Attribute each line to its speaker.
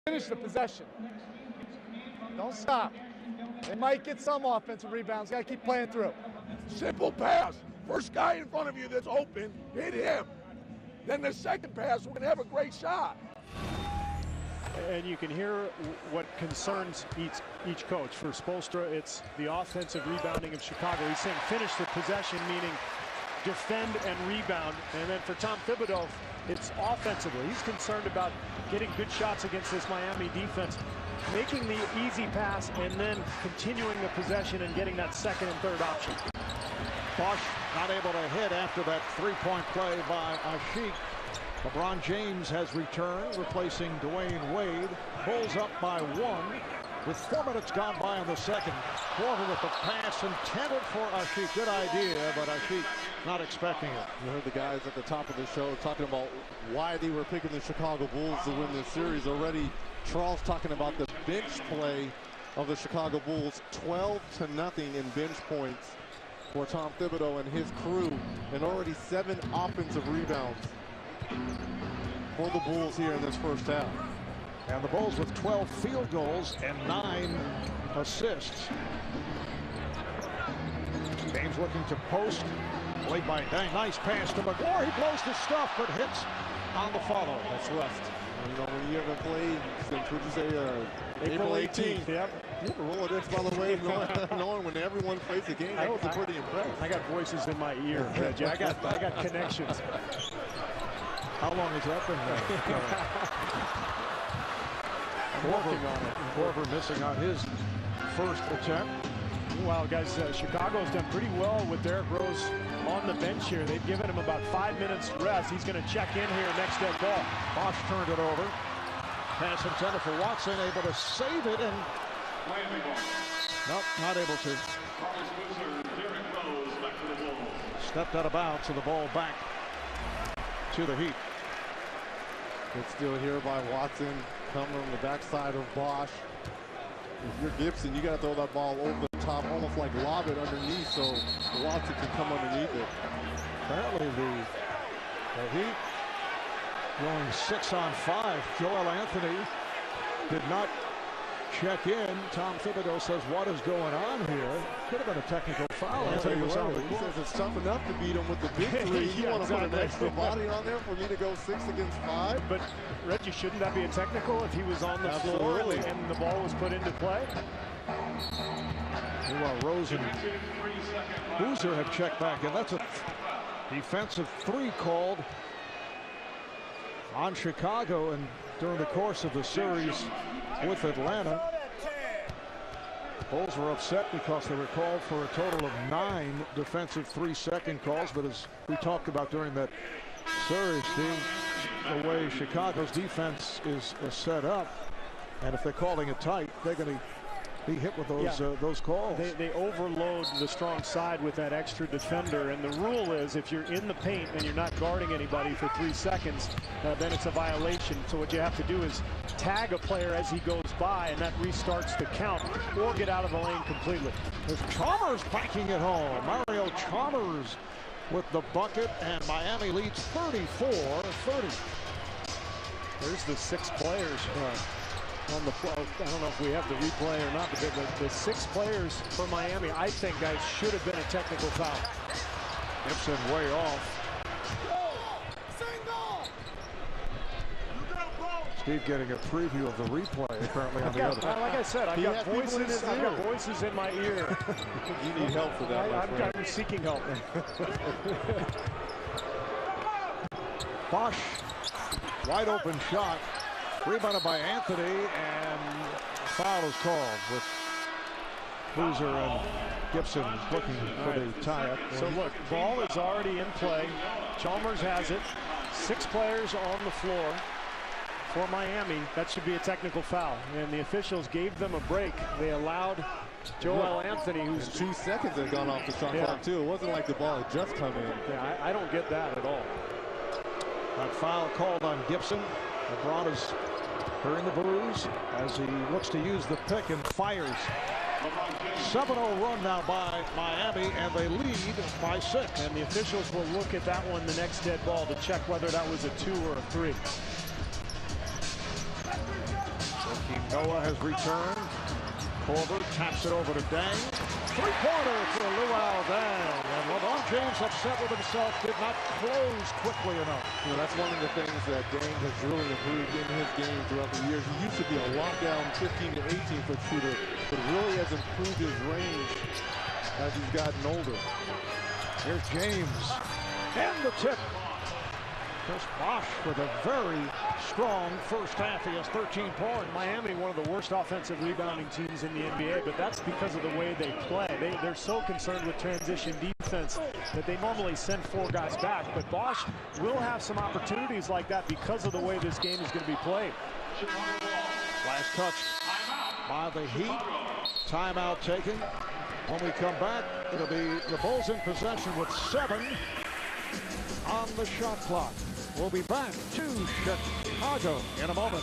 Speaker 1: Finish the possession. Don't stop. They might get some offensive rebounds. Got to keep playing through.
Speaker 2: Simple pass. First guy in front of you that's open, hit him. Then the second pass, we're going to have a great shot.
Speaker 3: And you can hear what concerns each coach. For Spoelstra, it's the offensive rebounding of Chicago. He's saying finish the possession, meaning defend and rebound. And then for Tom Thibodeau, it's offensively. He's concerned about getting good shots against this Miami defense, making the easy pass, and then continuing the possession and getting that second and third option.
Speaker 4: Bosch not able to hit after that three-point play by Asik. LeBron James has returned, replacing Dwayne Wade. Bulls up by 1 with 4 minutes gone by in the second quarter with the pass intended for Asik. Good idea, but Asik not expecting it.
Speaker 5: You heard the guys at the top of the show talking about why they were picking the Chicago Bulls to win this series already. Charles talking about the bench play of the Chicago Bulls, 12-0 in bench points for Tom Thibodeau and his crew, and already 7 offensive rebounds for the Bulls here in this first half.
Speaker 4: And the Bulls with 12 field goals and 9 assists. James looking to post. Played by Dang. Nice pass to McGuire. He blows the stuff, but hits on the follow.
Speaker 5: That's left. You know, when you haven't played since, would you say, April 18th?
Speaker 3: Yep.
Speaker 5: You have a Rolodex, by the way, knowing when everyone plays the game. That was pretty impressive.
Speaker 3: I got voices in my ear, Reg. I got connections.
Speaker 4: How long has that been there?
Speaker 3: I'm working on it.
Speaker 4: Korver missing on his first attempt.
Speaker 3: Well, guys, Chicago's done pretty well with Derrick Rose on the bench here. They've given him about 5 minutes rest. He's going to check in here next dead ball.
Speaker 4: Bosch turned it over. Pass intended for Watson, able to save it, and nope, not able to. Stepped out of bounds, so the ball back to the Heat.
Speaker 5: Good steal here by Watson, coming on the backside of Bosch. If you're Gibson, you got to throw that ball over the top, almost like lob it underneath, so Watson can come underneath it.
Speaker 4: Apparently the Heat going 6-on-5. Joel Anthony did not check in. Tom Thibodeau says, what is going on here? Could have been a technical foul. Anthony was out.
Speaker 5: He says it's tough enough to beat him with the big three. You want to put an extra body on there for me to go 6 against 5?
Speaker 3: But Reggie, shouldn't that be a technical if he was on the floor and the ball was put into play?
Speaker 4: Meanwhile, Rose and Boozer have checked back in. That's a defensive 3 called on Chicago, and during the course of the series with Atlanta, Bulls were upset because they were called for a total of 9 defensive 3-second calls. But as we talked about during that series, Steve, the way Chicago's defense is set up, and if they're calling it tight, they're going to be hit with those calls.
Speaker 3: They overload the strong side with that extra defender, and the rule is if you're in the paint and you're not guarding anybody for 3 seconds, then it's a violation. So what you have to do is tag a player as he goes by, and that restarts the count, or get out of the lane completely.
Speaker 4: There's Chalmers banking it home. Mario Chalmers with the bucket, and Miami leads 34-30.
Speaker 3: There's the 6 players on the floor. I don't know if we have the replay or not, but the 6 players for Miami, I think, guys, should have been a technical foul.
Speaker 4: Gibson way off. Steve getting a preview of the replay apparently on the other.
Speaker 3: Like I said, I've got voices in my ear.
Speaker 5: You need help for that.
Speaker 3: I'm seeking help.
Speaker 4: Bosch, wide open shot. Rebounded by Anthony, and foul is called with Boozer and Gibson looking for the tie-up.
Speaker 3: So look, ball is already in play. Chalmers has it. 6 players on the floor for Miami. That should be a technical foul, and the officials gave them a break. They allowed Joel Anthony, who's
Speaker 5: 2 seconds had gone off the shot clock too. It wasn't like the ball had just come in.
Speaker 3: Yeah, I don't get that at all.
Speaker 4: That foul called on Gibson. LeBron is hearing the boos as he looks to use the pick and fires. 7-0 run now by Miami, and they lead by 6.
Speaker 3: And the officials will look at that one, the next dead ball, to check whether that was a 2 or a 3.
Speaker 4: Noah has returned. Korver taps it over to Dang. Three-pointer for Luau Dang. And LeBron James, upset with himself, did not close quickly enough.
Speaker 5: You know, that's one of the things that Dang has really improved in his game throughout the years. He used to be a lockdown 15 to 18-foot shooter, but really has improved his range as he's gotten older.
Speaker 4: Here's James. And the tip. Chris Bosh with a very strong first half. He has 13 points.
Speaker 3: Miami, one of the worst offensive rebounding teams in the NBA, but that's because of the way they play. They're so concerned with transition defense that they normally send 4 guys back, but Bosh will have some opportunities like that because of the way this game is going to be played.
Speaker 4: Last touch by the Heat. Timeout taken. When we come back, it'll be the Bulls in possession with 7 on the shot clock. We'll be back to Chicago in a moment.